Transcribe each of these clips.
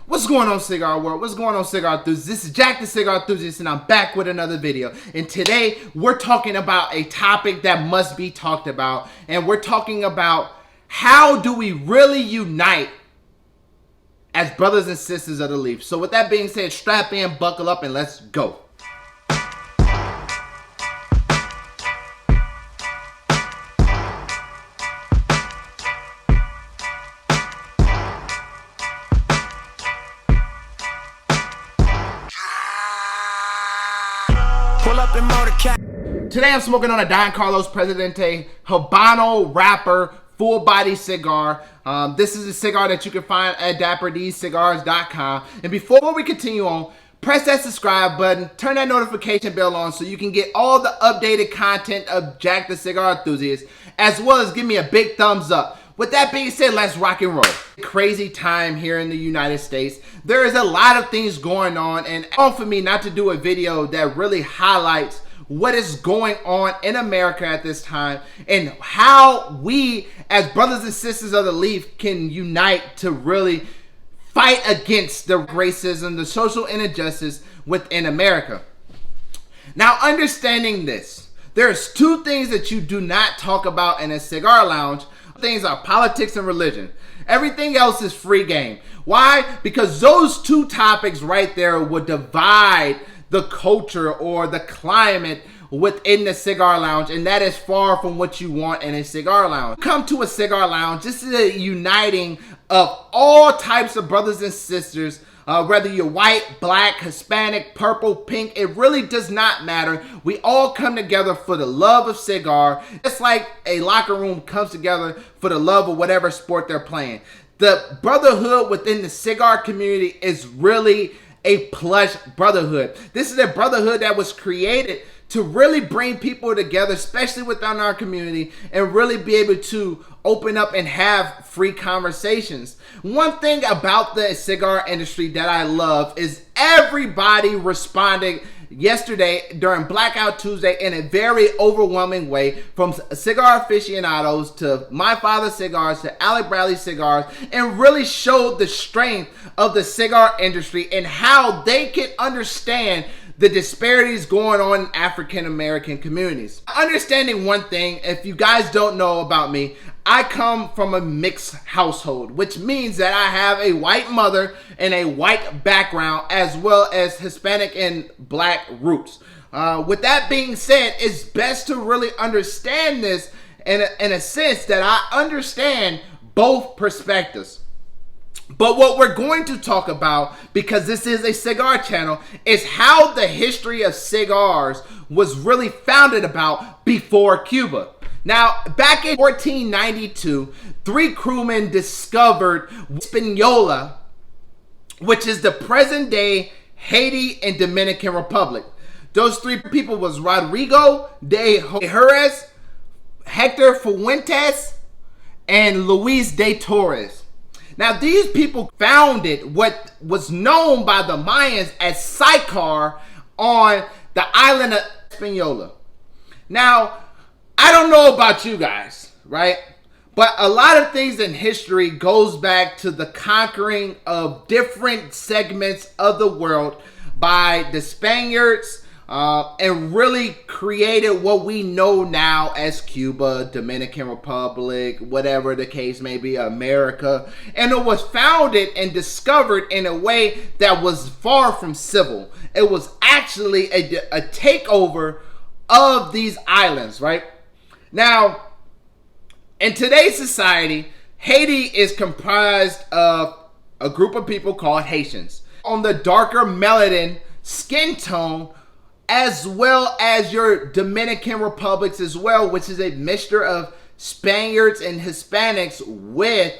What's going on, cigar world? What's going on, cigar enthusiasts? This is Jack the Cigar Enthusiast, and I'm back with another video. And today, we're talking about a topic that must be talked about. And we're talking about how do we really unite as brothers and sisters of the leaf. So with that being said, strap in, buckle up, and let's go. Today I'm smoking on a Don Carlos Presidente Habano Wrapper full body cigar. This is a cigar that you can find at dapperdcigars.com. And before we continue on, press that subscribe button, turn that notification bell on so you can get all the updated content of Jack the Cigar Enthusiast, as well as give me a big thumbs up. With that being said, let's rock and roll. Crazy time here in the United States. There is a lot of things going on, and for me not to do a video that really highlights what is going on in America at this time and how we as brothers and sisters of the leaf can unite to really fight against the racism, the social injustice within America. Now, understanding this, there's two things that you do not talk about in a cigar lounge. Things are politics and religion. Everything else is free game. Why? Because those two topics right there would divide the culture or the climate within the cigar lounge, and that is far from what you want in a cigar lounge. Come to a cigar lounge. This is a uniting of all types of brothers and sisters, whether you're white, black, Hispanic, purple, pink, it really does not matter. We all come together for the love of cigar, just like a locker room comes together for the love of whatever sport they're playing. The brotherhood within the cigar community is really a plush brotherhood. This is a brotherhood that was created to really bring people together, especially within our community, and really be able to open up and have free conversations. One thing about the cigar industry that I love is everybody responded yesterday during Blackout Tuesday in a very overwhelming way, from cigar aficionados to My Father Cigars to Alec Bradley Cigars, and really showed the strength of the cigar industry and how they can understand the disparities going on in African American communities. Understanding one thing, if you guys don't know about me, I come from a mixed household, which means that I have a white mother and a white background, as well as Hispanic and black roots. With that being said, it's best to really understand this in a sense that I understand both perspectives. But what we're going to talk about, because this is a cigar channel, is how the history of cigars was really founded about before Cuba. Now, back in 1492, three crewmen discovered Hispaniola, which is the present day Haiti and Dominican Republic. Those three people was Rodrigo de Jerez, Hector Fuentes, and Luis de Torres. Now, these people founded what was known by the Mayans as Sycar on the island of Hispaniola. Now, I don't know about you guys, right? But a lot of things in history goes back to the conquering of different segments of the world by the Spaniards, and really created what we know now as Cuba, Dominican Republic, whatever the case may be, America. And it was founded and discovered in a way that was far from civil. It was actually a takeover of these islands, right? Now, in today's society, Haiti is comprised of a group of people called Haitians. On the darker melanin skin tone, as well as your Dominican Republics as well, which is a mixture of Spaniards and Hispanics with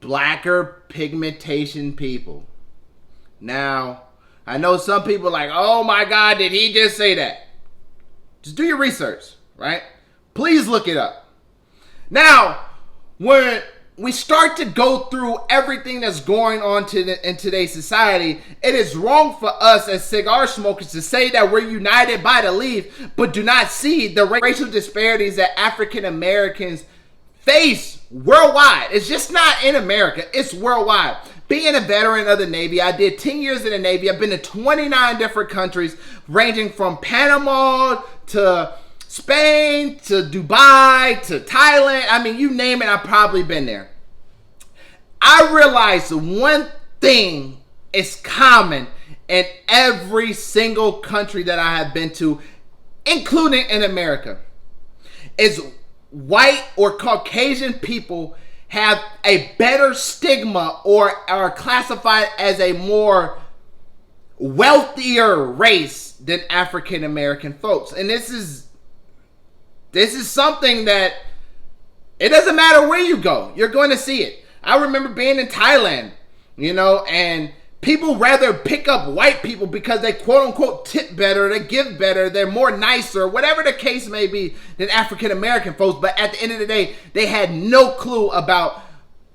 blacker pigmentation people. Now, I know some people are like, oh my God, did he just say that? Just do your research, right? Please look it up. Now, when we start to go through everything that's going on in today's society, it is wrong for us as cigar smokers to say that we're united by the leaf, but do not see the racial disparities that African Americans face worldwide. It's just not in America. It's worldwide. Being a veteran of the Navy, I did 10 years in the Navy. I've been to 29 different countries, ranging from Panama to Spain to Dubai to Thailand. I mean, you name it, I've probably been there. I realized one thing is common in every single country that I have been to, including in America, is white or Caucasian people have a better stigma or are classified as a more wealthier race than African American folks. And this is something that it doesn't matter where you go, you're going to see it. I remember being in Thailand, and people rather pick up white people because they quote unquote tip better, they give better, they're more nicer, whatever the case may be, than African American folks. But at the end of the day, they had no clue about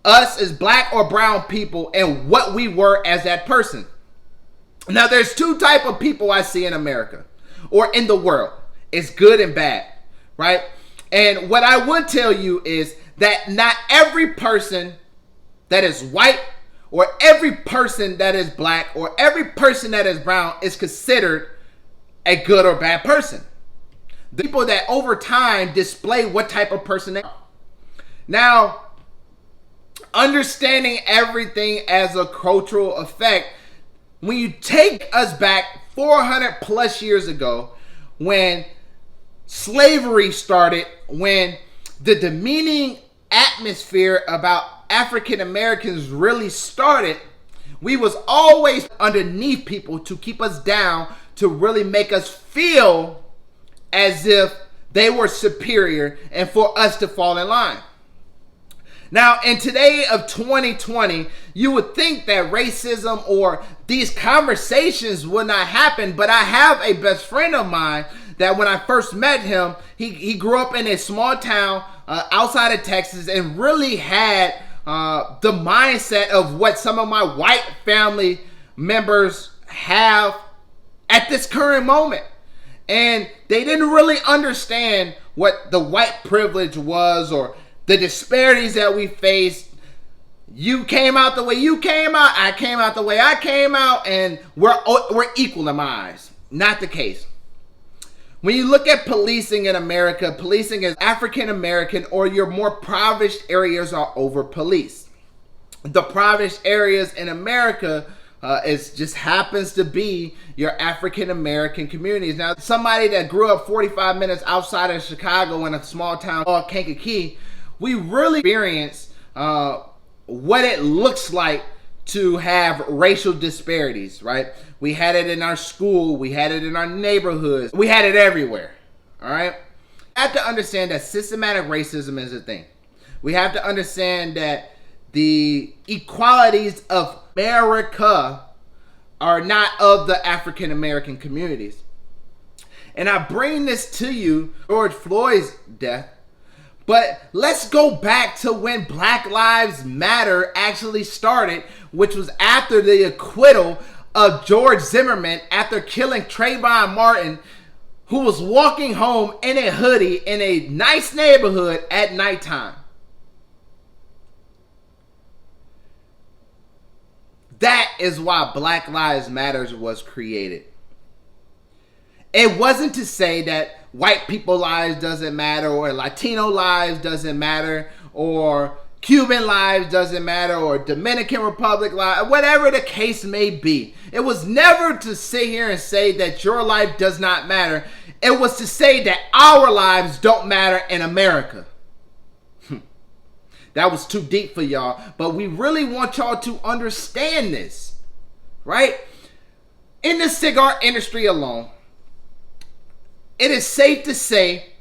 us as black or brown people and what we were as that person. Now, there's two type of people I see in America or in the world. It's good and bad, right? And what I would tell you is that not every person that is white or every person that is black or every person that is brown is considered a good or bad person. The people that over time display what type of person they are. Now, understanding everything as a cultural effect, when you take us back 400 plus years ago, when slavery started, when the demeaning atmosphere about African Americans really started, we was always underneath people to keep us down, to really make us feel as if they were superior and for us to fall in line. Now, in today of 2020, you would think that racism or these conversations would not happen, but I have a best friend of mine that when I first met him, he grew up in a small town outside of Texas and really had the mindset of what some of my white family members have at this current moment. And they didn't really understand what the white privilege was or the disparities that we faced. You came out the way you came out, I came out the way I came out, and we're equal in my eyes. Not the case. When you look at policing in America, policing is African American or your more impoverished areas are over policed. The impoverished areas in America just happens to be your African American communities. Now, somebody that grew up 45 minutes outside of Chicago in a small town called Kankakee, we really experience what it looks like to have racial disparities, right? We had it in our school, we had it in our neighborhoods, we had it everywhere, all right? We have to understand that systematic racism is a thing. We have to understand that the equalities of America are not of the African American communities. And I bring this to you, George Floyd's death, but let's go back to when Black Lives Matter actually started, which was after the acquittal of George Zimmerman after killing Trayvon Martin, who was walking home in a hoodie in a nice neighborhood at nighttime. That is why Black Lives Matter was created. It wasn't to say that white people lives doesn't matter or Latino lives doesn't matter or Cuban lives doesn't matter or Dominican Republic lives, whatever the case may be. It was never to sit here and say that your life does not matter. It was to say that our lives don't matter in America. That was too deep for y'all, but we really want y'all to understand this, right? In the cigar industry alone, it is safe to say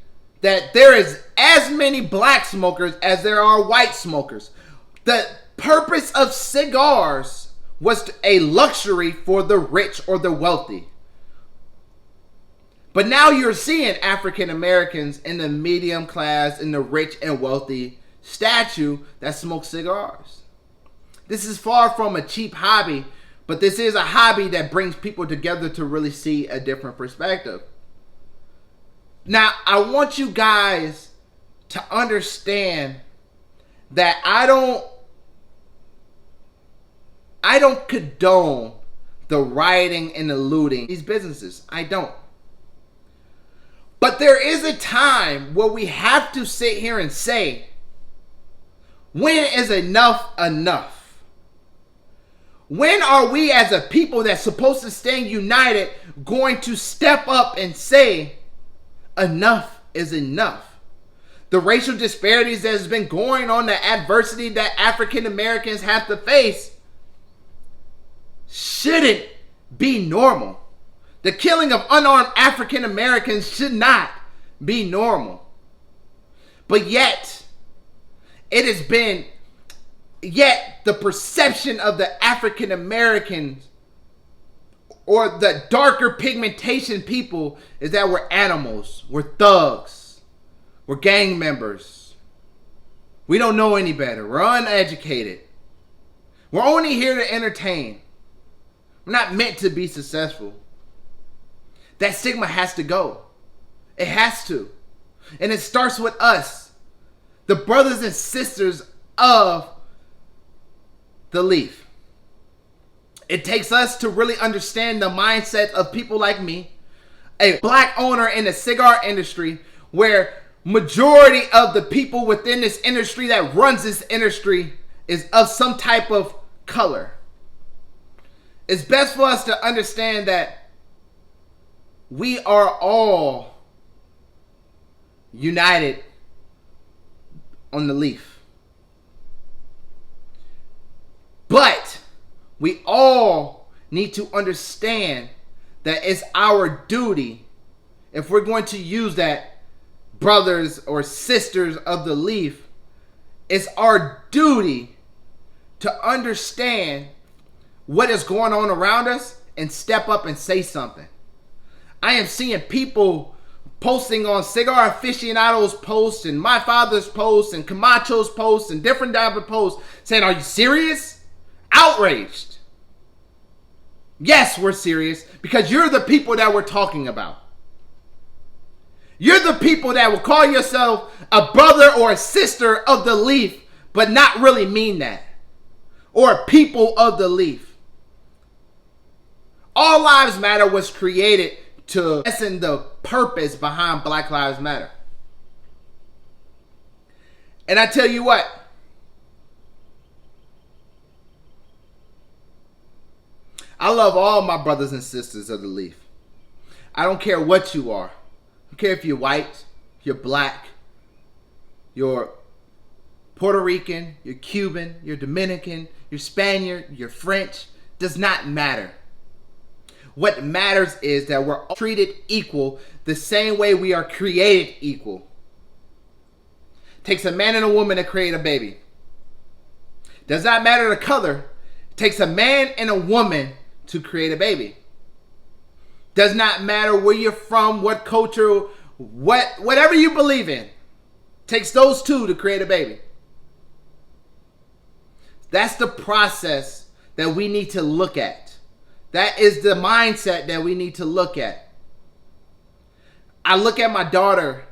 that there is as many black smokers as there are white smokers. The purpose of cigars was a luxury for the rich or the wealthy. But now you're seeing African Americans in the medium class, in the rich and wealthy statue that smoke cigars. This is far from a cheap hobby, but this is a hobby that brings people together to really see a different perspective. Now, I want you guys to understand that I don't condone the rioting and the looting these businesses. I don't. But there is a time where we have to sit here and say, when is enough enough? When are we as a people that's supposed to stand united going to step up and say, enough is enough? The racial disparities that has been going on, the adversity that African Americans have to face, shouldn't be normal. The killing of unarmed African Americans should not be normal. But yet the perception of the African Americans or the darker pigmentation people is that we're animals, we're thugs, we're gang members. We don't know any better. We're uneducated. We're only here to entertain. We're not meant to be successful. That stigma has to go. It has to. And it starts with us, the brothers and sisters of the leaf. It takes us to really understand the mindset of people like me, a black owner in the cigar industry, where majority of the people within this industry that runs this industry is of some type of color. It's best for us to understand that we are all united on the leaf. But we all need to understand that it's our duty, if we're going to use that brothers or sisters of the leaf, it's our duty to understand what is going on around us and step up and say something. I am seeing people posting on Cigar Aficionado's posts and My Father's posts and Camacho's posts and different type of posts saying, are you serious? Outraged. Yes, we're serious, because you're the people that we're talking about. You're the people that will call yourself a brother or a sister of the leaf, but not really mean that. Or people of the leaf. All Lives Matter was created to lessen the purpose behind Black Lives Matter. And I tell you what, I love all my brothers and sisters of the leaf. I don't care what you are. I don't care if you're white, you're black, you're Puerto Rican, you're Cuban, you're Dominican, you're Spaniard, you're French. Does not matter. What matters is that we're all treated equal the same way we are created equal. It takes a man and a woman to create a baby. Does not matter the color. It takes a man and a woman to create a baby. Does not matter where you're from, what culture, whatever you believe in. It takes those two to create a baby. That's the process that we need to look at. That is the mindset that we need to look at. I look at my daughter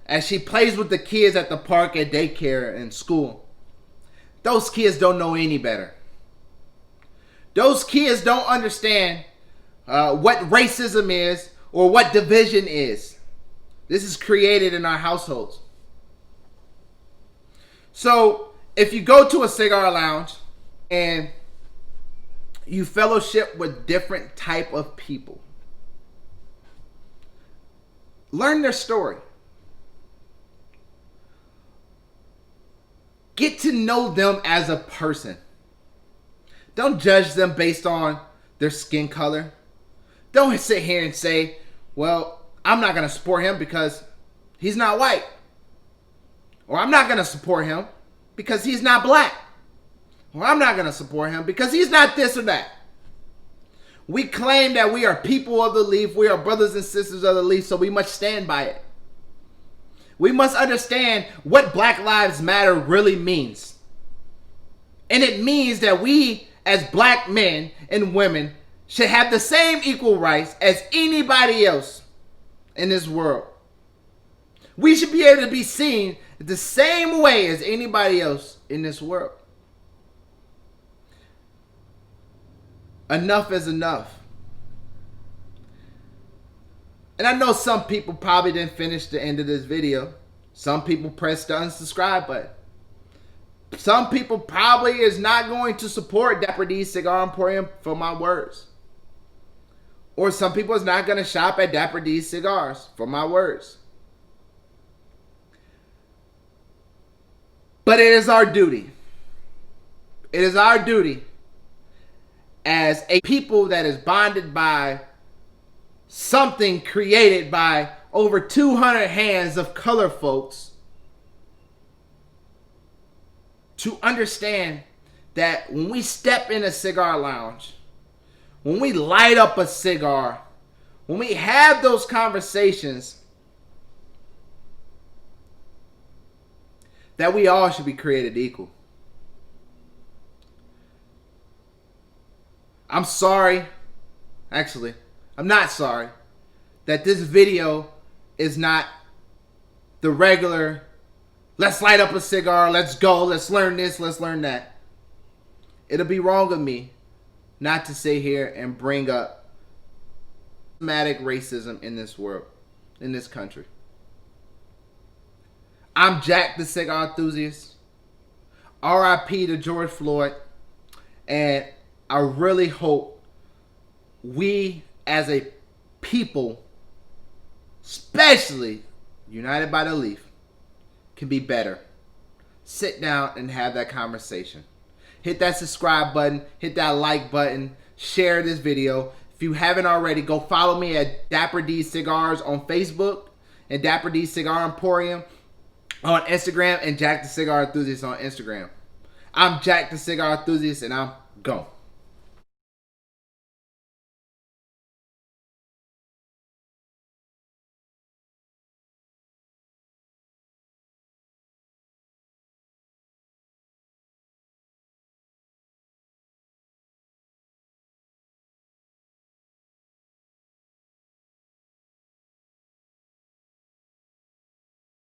as she plays with the kids at the park, at daycare, and school. Those kids don't know any better. Those kids don't understand what racism is or what division is. This is created in our households. So if you go to a cigar lounge and you fellowship with different type of people, learn their story. Get to know them as a person. Don't judge them based on their skin color. Don't sit here and say, well, I'm not going to support him because he's not white. Or I'm not going to support him because he's not black. Or I'm not going to support him because he's not this or that. We claim that we are people of the leaf. We are brothers and sisters of the leaf, so we must stand by it. We must understand what Black Lives Matter really means. And it means that we, as black men and women, should have the same equal rights as anybody else in this world. We should be able to be seen the same way as anybody else in this world. Enough is enough. And I know some people probably didn't finish the end of this video. Some people pressed the unsubscribe button. Some people probably is not going to support Dapper D's Cigar Emporium for my words. Or some people is not going to shop at Dapper D's Cigars for my words. But it is our duty. It is our duty as a people that is bonded by something created by over 200 hands of color folks to understand that when we step in a cigar lounge, when we light up a cigar, when we have those conversations, that we all should be created equal. I'm sorry. Actually, I'm not sorry that this video is not the regular, let's light up a cigar, let's go, let's learn this, let's learn that. It'll be wrong of me not to sit here and bring up systematic racism in this world, in this country. I'm Jack the Cigar Enthusiast. R.I.P. to George Floyd. And I really hope we as a people, especially united by the leaf, can be better. Sit down and have that conversation. Hit that subscribe button. Hit that like button. Share this video. If you haven't already, go follow me at Dapper D Cigars on Facebook and Dapper D Cigar Emporium on Instagram and Jack the Cigar Enthusiast on Instagram. I'm Jack the Cigar Enthusiast and I'm gone.